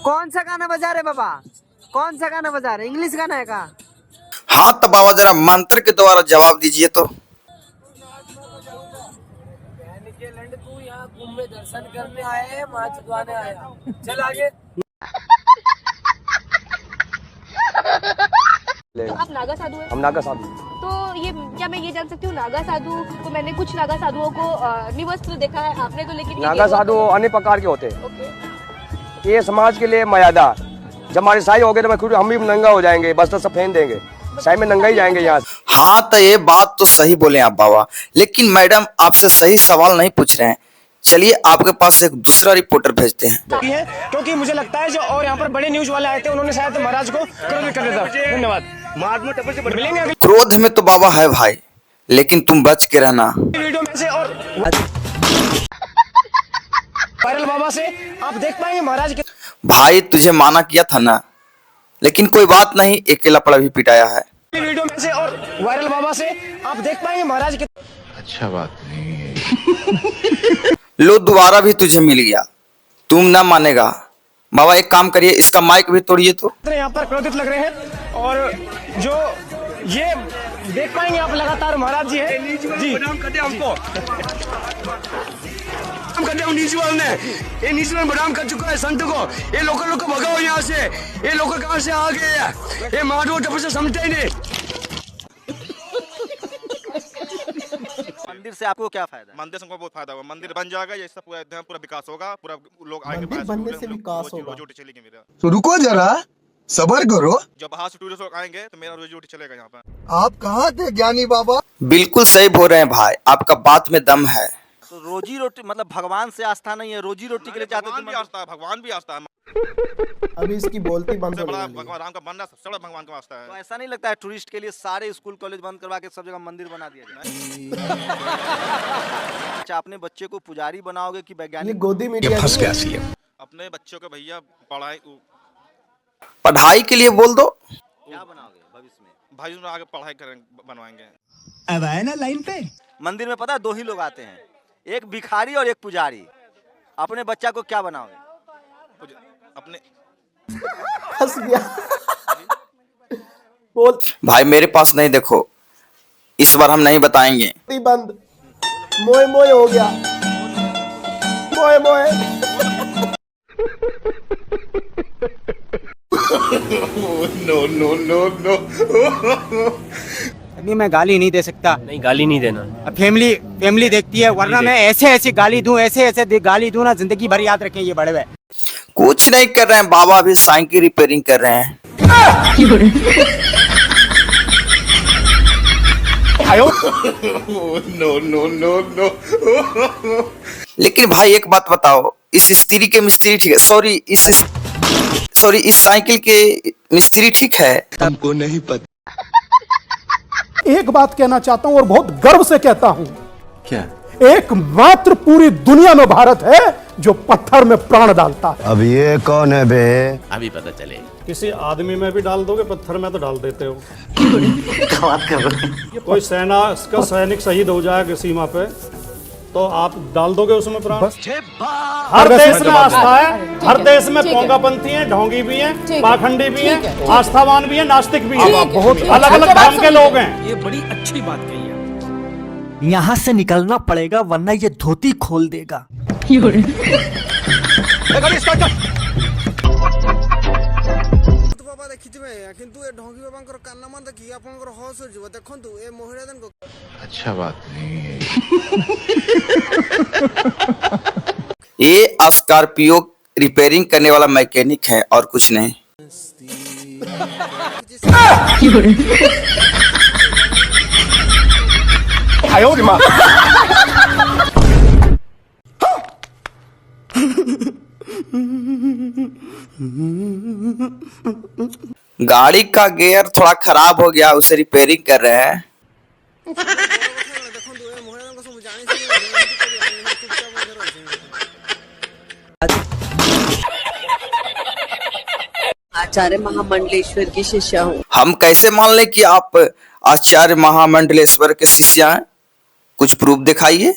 कौन सा गाना बजा रहे बाबा? कौन सा गाना बजा रहे? इंग्लिश गाना है का? हाँ तो बाबा जरा मंत्र के द्वारा जवाब दीजिए तो। तू यहाँ कुंभ में दर्शन करने आए हैं, माँ चुदवाने आया। चल आगे। तो आप नागा साधु हैं? हम नागा साधु। तो ये क्या मैं ये जान सकती हूँ नागा साधु? तो मैंने कुछ नागा साधुओं को निवस्त्र देखा है, आपने तो लेकिन नागा साधु अन्य प्रकार के होते हैं। ओके। ये समाज के लिए मर्यादा। जब हमारे शाही हो गए तो मैं खुद हम भी नंगा हो जाएंगे, बस्तर सब फेंक देंगे, शाही में नंगा ही जाएंगे यहाँ से। हाँ तो ये बात तो सही बोले आप बाबा, लेकिन मैडम आपसे सही सवाल नहीं पूछ रहे हैं। चलिए आपके पास एक दूसरा रिपोर्टर भेजते हैं। क्योंकि मुझे लगता है जो और यहाँ पर बड़े न्यूज वाले आए थे उन्होंने शायद महाराज को क्रोधित कर दिया था। धन्यवाद। मिलेंगे अगले क्रोध में तो बाबा है भाई, लेकिन तुम बच के रहना। वीडियो में से और वायरल बाबा से आप देख पाएंगे महाराज के भाई तुझे माना किया था ना, लेकिन कोई बात नहीं, एक लपड़ा भी पिटाया है। वीडियो में से और वायरल बाबा से आप देख पाएंगे महाराज के अच्छा बात नहीं है। लो दोबारा भी तुझे मिल गया, तुम ना मानेगा। बाबा एक काम करिए, इसका माइक भी तोड़िए तो। यहाँ पर क्रोधित लग रहे हैं और जो ये देख पाएंगे आप लगातार महाराज जी है जी हमको ये नीचे में बदनाम कर चुका है संत को। ये लोकल को भगाओ यहाँ से। ये लोकल कहाँ से आ गए हैं? ये माधव तपस्या समझते ही नहीं। मंदिर से आपको क्या फायदा? मंदिर से हमको बहुत फायदा होगा। मंदिर बन जाएगा, ये सब पूरा विकास होगा, पूरा लोग आएंगे। मंदिर बनने से विकास होगा। रोजी रोटी चलेगी मेरा। तो रुको जरा, सबर करो। जब बाहर से टूरिस्ट लोग आएंगे तो मेरा रोजी रोटी चलेगा यहाँ पे। आप कहाँ थे ज्ञानी बाबा? बिल्कुल सही बोल रहे हैं भाई, आपका बात में दम है। तो रोजी रोटी मतलब भगवान से आस्था नहीं है, रोजी रोटी के लिए चाहते भगवान भी आस्था है, भगवान भी आस्था है। अभी इसकी बोलती बंद सबसे हो बड़ा गई है। भगवान राम का बनना सबसे बड़ा भगवान का आस्था तो है। ऐसा नहीं लगता है टूरिस्ट के लिए सारे स्कूल कॉलेज बंद करवा के सब जगह मंदिर बना दिया जाए? अच्छा, अपने बच्चे को पुजारी बनाओगे कि ये वैज्ञानिक? गोदी मीडिया नहीं है। अपने बच्चों को भैया पढ़ाई के लिए बोल दो। क्या बनाओगे भविष्य में? भाई आगे पढ़ाई करेंगे, बनवाएंगे। अब आए ना लाइन पे। मंदिर में पता है दो ही लोग आते हैं, एक भिखारी और एक पुजारी। अपने बच्चा को क्या बनाओगे? अपने फंस गया। बोल भाई मेरे पास नहीं, देखो इस बार हम नहीं बताएंगे। बंद। मोए मोए हो गया। मोए मोए। अभी मैं गाली नहीं दे सकता। नहीं, गाली नहीं देना। अब फैमिली देखती है, वरना मैं ऐसे गाली दूं, ऐसे गाली दूं ना, जिंदगी भर याद रखें ये बड़े हुए। कुछ नहीं कर रहे हैं बाबा, अभी साइकिल रिपेयरिंग कर रहे हैं। लेकिन भाई एक बात बताओ, इस स्त्री के मिस्त्री ठीक है? सॉरी इस साइकिल के मिस्त्री ठीक है? हमको नहीं पता। एक बात कहना चाहता हूं और बहुत गर्व से कहता हूं। क्या? एकमात्र पूरी दुनिया में भारत है जो पत्थर में प्राण डालता है। अब ये कौन है बे? अभी पता चले। किसी आदमी में भी डाल दोगे, पत्थर में तो डाल देते हो। बात कर रहे हैं। कोई सेना का सैनिक शहीद हो जाएगा सीमा पे, तो आप डाल दोगे उसमें प्राण? हर देश में आस्था है, हर देश में पोंगापंथी हैं, ढोंगी भी हैं, पाखंडी भी हैं, आस्थावान भी हैं, नास्तिक भी हैं, बहुत अलग अलग धर्म के लोग हैं। ये बड़ी अच्छी बात कही है। यहाँ से निकलना पड़ेगा वरना ये धोती खोल देगा। बाबा देखिथिबे किंतु ए ढोंगी बाबांकर कान्ना मान देखि आपनकर हस हो जिवो देखंतु ए महिला जन को। अच्छा बात नहीं है। ये स्कॉर्पियो रिपेयरिंग करने वाला मैकेनिक है और कुछ नहीं। गाड़ी का गियर थोड़ा खराब हो गया, उसे रिपेयरिंग कर रहे हैं। आचार्य महामंडलेश्वर की शिष्या हूँ। हम कैसे मान लें कि आप आचार्य महामंडलेश्वर के शिष्य हैं? कुछ प्रूफ दिखाइए।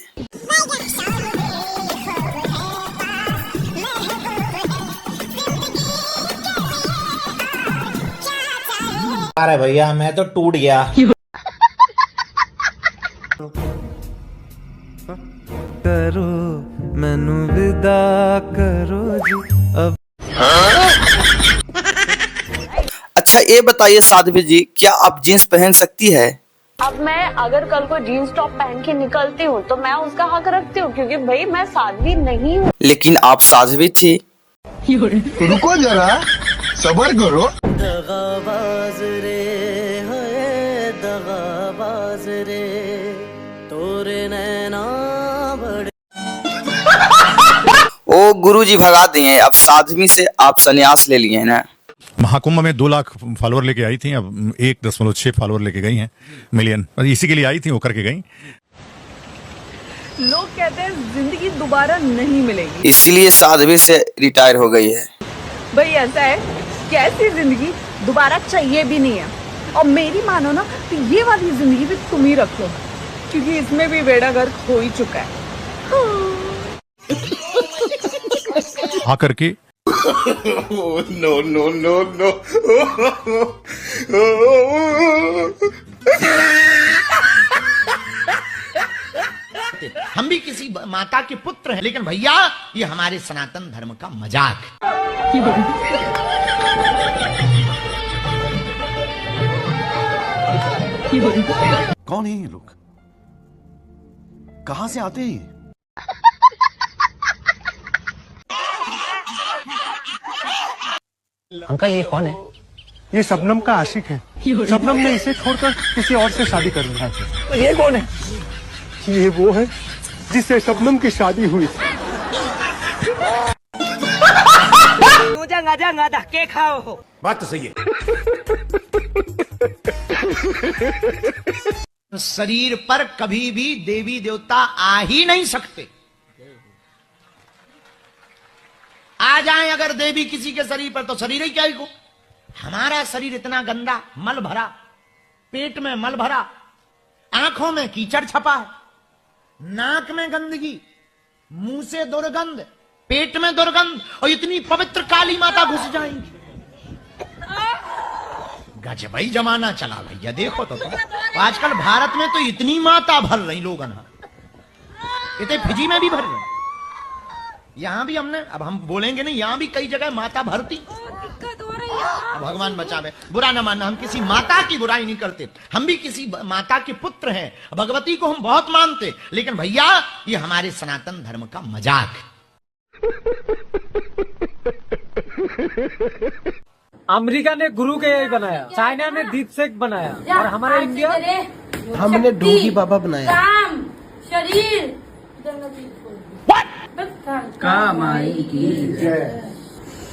अरे भैया मैं तो टूट गया। करो मैनू विदा करो जी अब। अच्छा ये बताइए साध्वी जी, क्या आप जीन्स पहन सकती है? अब मैं अगर कल को जीन्स टॉप पहन के निकलती हूँ तो मैं उसका हक रखती हूँ, क्योंकि भाई मैं साध्वी नहीं हूँ। लेकिन आप साध्वी थी। रुको जरा, सबर करो। दगाबाज रे है दगाबाज रे तोरे नैना बड़े। ओ गुरुजी भगा दिए, अब साध्वी से आप संन्यास ले लिए हैं ना। महाकुंभ में 2 लाख फॉलोअर लेके आई थी, अब 1.6 फॉलोअर लेके गई हैं मिलियन। इसी के लिए आई थी, वो करके गई। लोग कहते हैं जिंदगी दोबारा नहीं मिलेगी, इसीलिए साध्वी से रिटायर हो गई है। भाई ऐसा है कैसी जिंदगी दोबारा चाहिए भी नहीं है। और मेरी मानो ना तो ये वाली जिंदगी भी तुम ही रख लो, क्योंकि इसमें भी बेड़ा गर्क हो ही चुका है। आकर के नो नो नो नो। हम भी किसी माता के पुत्र हैं, लेकिन भैया ये हमारे सनातन धर्म का मजाक। कौन है ये लोग? कहां से आते हैं? अंकल ये कौन है? ये शबनम का आशिक है। शबनम ने इसे छोड़कर किसी और से शादी कर लिया। तो ये कौन है? ये वो है जिससे शबनम की शादी हुई। जंगा धक्के खाओ हो। बात तो सही है। शरीर पर कभी भी देवी देवता आ ही नहीं सकते। आ जाएं अगर देवी किसी के शरीर पर तो शरीर ही क्या ही को। हमारा शरीर इतना गंदा, मल भरा, पेट में मल भरा, आंखों में कीचड़ छपा है, नाक में गंदगी, मुंह से दुर्गंध, पेट में दुर्गंध, और इतनी पवित्र काली माता घुस जाएंगी। गजबई जमाना चला भैया, देखो तो आजकल भारत में तो इतनी माता भर रही लोग, इतने फिजी में भी भर रहे, यहां भी हमने, अब हम बोलेंगे नहीं, यहां भी कई जगह माता भरती। भगवान बचावे, बुरा न मानना, हम किसी माता की बुराई नहीं करते, हम भी किसी माता के पुत्र हैं, भगवती को हम बहुत मानते, लेकिन भैया ये हमारे सनातन धर्म का मजाक है। अमेरिका ने गुरु के यही बनाया, चाइना ने दीप सेक बनाया, और हमारा इंडिया हमने ढोंगी बाबा बनाया। काम शरीर काम आएगी।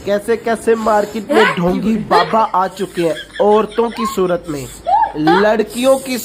कैसे कैसे मार्केट में ढोंगी बाबा आ चुके हैं, औरतों की सूरत में, लड़कियों की